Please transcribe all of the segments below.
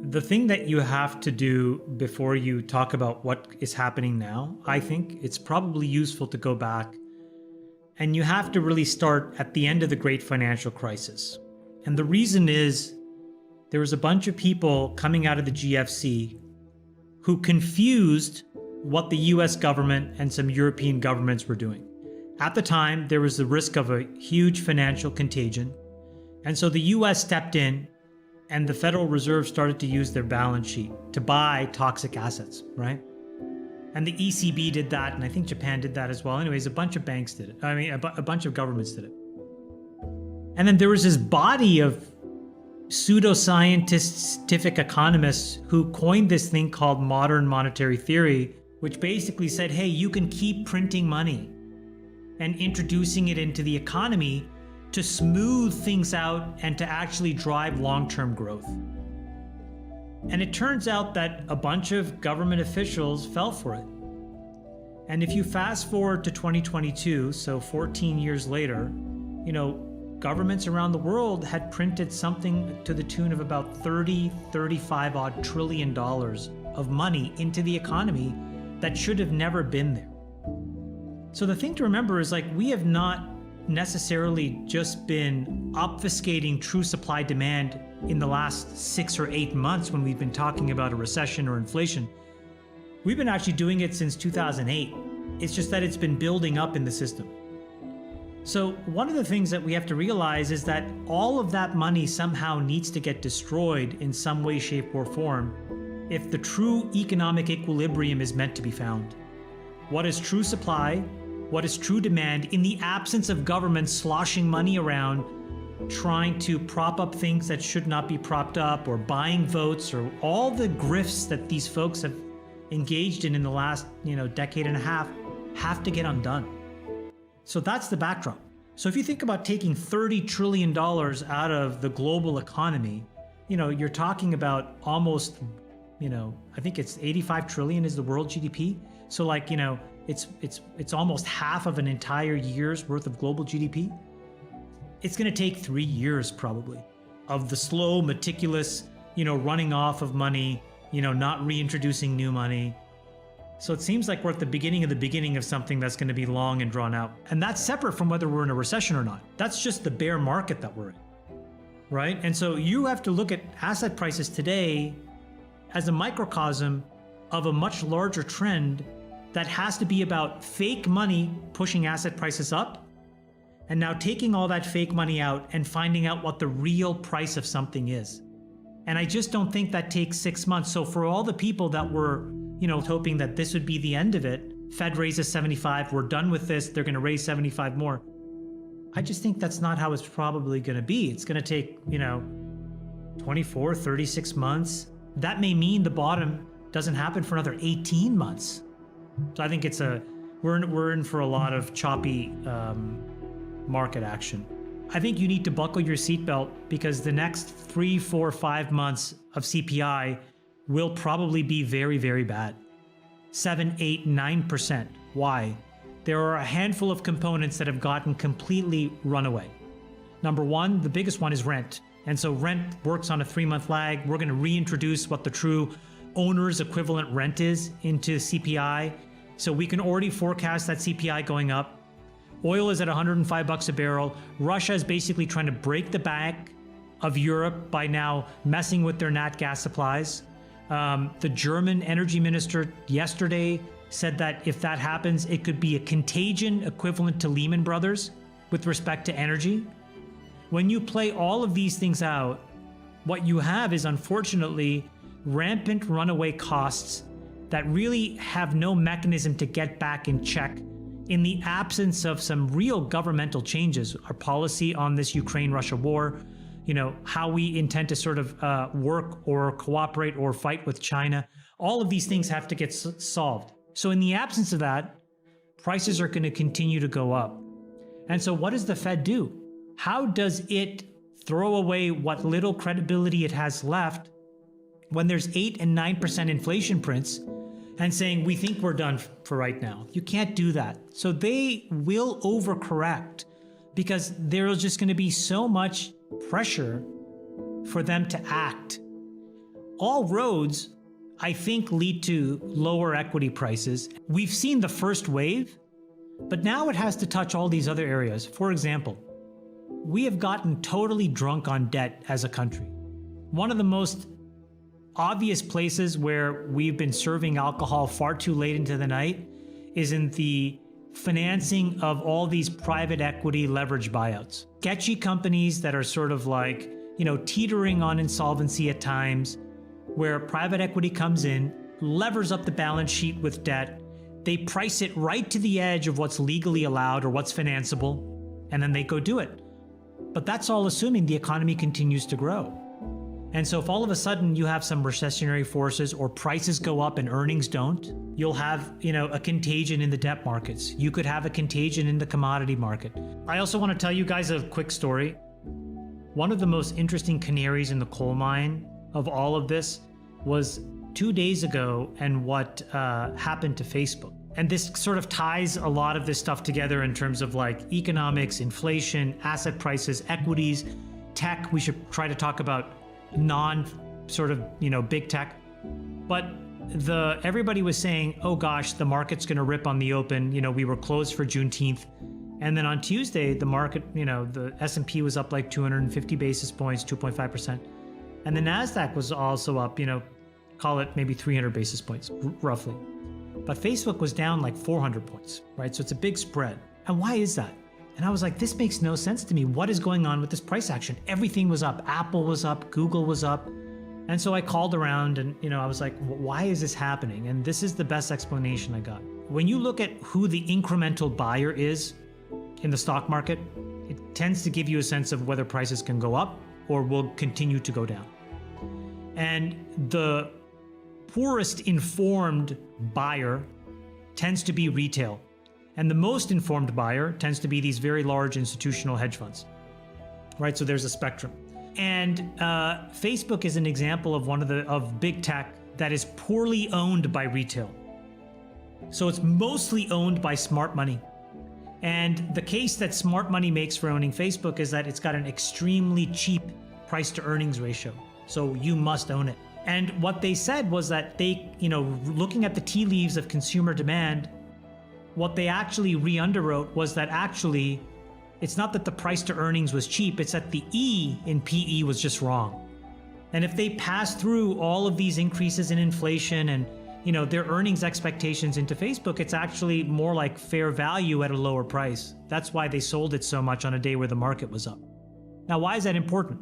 The thing that you have to do before you talk about what is happening now, I think it's probably useful to go back, and you have to really start at the end of the great financial crisis. And the reason is there was a bunch of people coming out of the GFC who confused what the US government and some European governments were doing. At the time, there was the risk of a huge financial contagion. And so the US stepped in and the Federal Reserve started to use their balance sheet to buy toxic assets, right? And the ECB did that, and I think Japan did that as well. Anyways, a bunch of banks did it. I mean, a bunch of governments did it. And then there was this body of pseudoscientific economists who coined this thing called modern monetary theory, which basically said, hey, you can keep printing money and introducing it into the economy to smooth things out and to actually drive long-term growth. And it turns out that a bunch of government officials fell for it. And if you fast forward to 2022, so 14 years later, governments around the world had printed something to the tune of about 35 odd trillion dollars of money into the economy that should have never been there. So the thing to remember is, we have not necessarily just been obfuscating true supply demand in the last 6 or 8 months when we've been talking about a recession or inflation. We've been actually doing it since 2008. It's just that it's been building up in the system. So one of the things that we have to realize is that all of that money somehow needs to get destroyed in some way, shape, or form if the true economic equilibrium is meant to be found. What is true supply? What is true demand in the absence of government sloshing money around, trying to prop up things that should not be propped up, or buying votes, or all the grifts that these folks have engaged in the last, decade and a half have to get undone. So that's the backdrop. So if you think about taking $30 trillion out of the global economy, you're talking about almost, I think it's 85 trillion is the world GDP. So it's almost half of an entire year's worth of global GDP. It's going to take 3 years probably of the slow, meticulous, running off of money, not reintroducing new money. So it seems like we're at the beginning of something that's going to be long and drawn out. And that's separate from whether we're in a recession or not. That's just the bear market that we're in, right? And so you have to look at asset prices today as a microcosm of a much larger trend that has to be about fake money pushing asset prices up, and now taking all that fake money out and finding out what the real price of something is. And I just don't think that takes 6 months. So for all the people that were hoping that this would be the end of it, Fed raises 75, we're done with this, they're going to raise 75 more. I just think that's not how it's probably going to be. It's going to take, 24, 36 months. That may mean the bottom doesn't happen for another 18 months. So I think we're in for a lot of choppy market action. I think you need to buckle your seatbelt because the next 3, 4, 5 months of CPI will probably be very, very bad. 7, 8, 9%. Why? There are a handful of components that have gotten completely run away. Number one, the biggest one is rent. And so rent works on a 3-month lag. We're going to reintroduce what the true owner's equivalent rent is into CPI. So we can already forecast that CPI going up. Oil is at $105 a barrel. Russia is basically trying to break the back of Europe by now messing with their nat gas supplies. The German energy minister yesterday said that if that happens, it could be a contagion equivalent to Lehman Brothers with respect to energy. When you play all of these things out, what you have is unfortunately rampant runaway costs that really have no mechanism to get back in check in the absence of some real governmental changes. Our policy on this Ukraine-Russia war, how we intend to sort of work or cooperate or fight with China. All of these things have to get solved. So in the absence of that, prices are going to continue to go up. And so what does the Fed do? How does it throw away what little credibility it has left when there's 8 and 9% inflation prints and saying, we think we're done for right now? You can't do that. So they will overcorrect because there's just going to be so much pressure for them to act. all roads, I think, lead to lower equity prices. We've seen the first wave, but now it has to touch all these other areas. For example, we have gotten totally drunk on debt as a country. One of the most obvious places where we've been serving alcohol far too late into the night is in the financing of all these private equity leverage buyouts. Sketchy companies that are sort of like, teetering on insolvency at times, where private equity comes in, levers up the balance sheet with debt, they price it right to the edge of what's legally allowed or what's financeable, and then they go do it. But that's all assuming the economy continues to grow. And so if all of a sudden you have some recessionary forces or prices go up and earnings don't, you'll have, a contagion in the debt markets. You could have a contagion in the commodity market. I also want to tell you guys a quick story. One of the most interesting canaries in the coal mine of all of this was 2 days ago and what happened to Facebook. And this sort of ties a lot of this stuff together in terms of like economics, inflation, asset prices, equities, tech. We should try to talk about big tech. But everybody was saying, oh gosh, the market's going to rip on the open. We were closed for Juneteenth. And then on Tuesday, the market, the S&P was up like 250 basis points, 2.5%. And the NASDAQ was also up, call it maybe 300 basis points, roughly. But Facebook was down like 400 points, right? So it's a big spread. And why is that? And I was like, this makes no sense to me. What is going on with this price action? Everything was up. Apple was up. Google was up. And so I called around and, I was like, why is this happening? And this is the best explanation I got. When you look at who the incremental buyer is in the stock market, it tends to give you a sense of whether prices can go up or will continue to go down. And the poorest informed buyer tends to be retail. And the most informed buyer tends to be these very large institutional hedge funds, right? So there's a spectrum. And Facebook is an example of of big tech that is poorly owned by retail. So it's mostly owned by smart money. And the case that smart money makes for owning Facebook is that it's got an extremely cheap price to earnings ratio. So you must own it. And what they said was that they, looking at the tea leaves of consumer demand, what they actually re-underwrote was that actually, it's not that the price to earnings was cheap, it's that the E in PE was just wrong. And if they pass through all of these increases in inflation and their earnings expectations into Facebook, it's actually more like fair value at a lower price. That's why they sold it so much on a day where the market was up. Now, why is that important?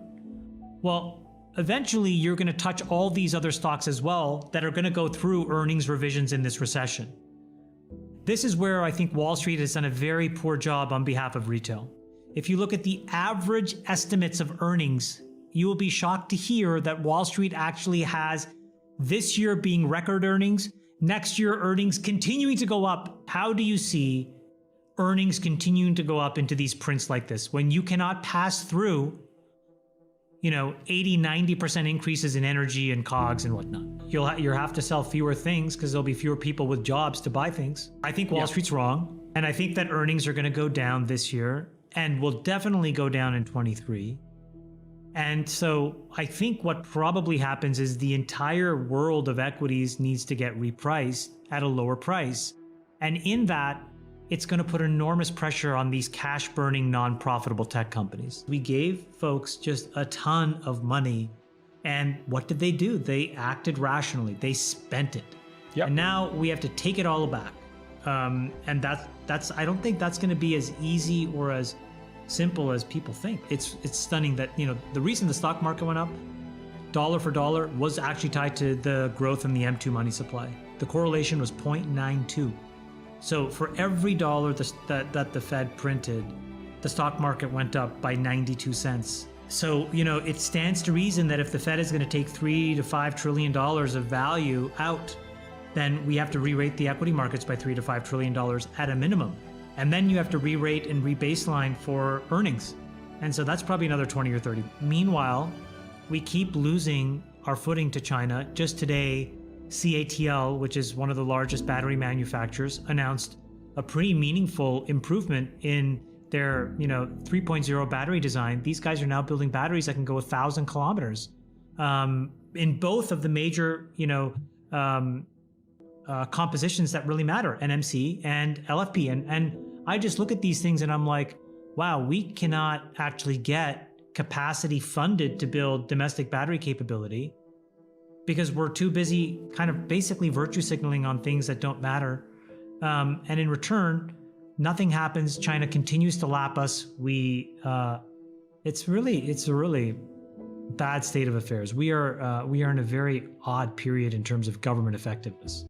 Well, eventually you're going to touch all these other stocks as well that are going to go through earnings revisions in this recession. This is where I think Wall Street has done a very poor job on behalf of retail. If you look at the average estimates of earnings, you will be shocked to hear that Wall Street actually has this year being record earnings, next year earnings continuing to go up. How do you see earnings continuing to go up into these prints like this when you cannot pass through 80, 90% increases in energy and COGS and whatnot? You'll have to sell fewer things because there'll be fewer people with jobs to buy things. I think Wall Street's wrong. And I think that earnings are going to go down this year and will definitely go down in 23. And so I think what probably happens is the entire world of equities needs to get repriced at a lower price. And in that, it's going to put enormous pressure on these cash-burning, non-profitable tech companies. We gave folks just a ton of money, and what did they do? They acted rationally. They spent it. Yep. And now we have to take it all back. And that's I don't think that's going to be as easy or as simple as people think. It's stunning that the reason the stock market went up, dollar for dollar, was actually tied to the growth in the M2 money supply. The correlation was 0.92. So for every dollar that the Fed printed, the stock market went up by 92 cents. So, it stands to reason that if the Fed is going to take $3 to $5 trillion of value out, then we have to re-rate the equity markets by $3 to $5 trillion at a minimum. And then you have to re-rate and re-baseline for earnings. And so that's probably another 20 or 30. Meanwhile, we keep losing our footing to China. Just today, CATL, which is one of the largest battery manufacturers, announced a pretty meaningful improvement in their 3.0 battery design. These guys are now building batteries that can go 1,000 kilometers. in both of the major, compositions that really matter, NMC and LFP. And I just look at these things and I'm like, wow, we cannot actually get capacity funded to build domestic battery capability because we're too busy kind of basically virtue signaling on things that don't matter. And in return, nothing happens. China continues to lap us. It's a really bad state of affairs. We are in a very odd period in terms of government effectiveness.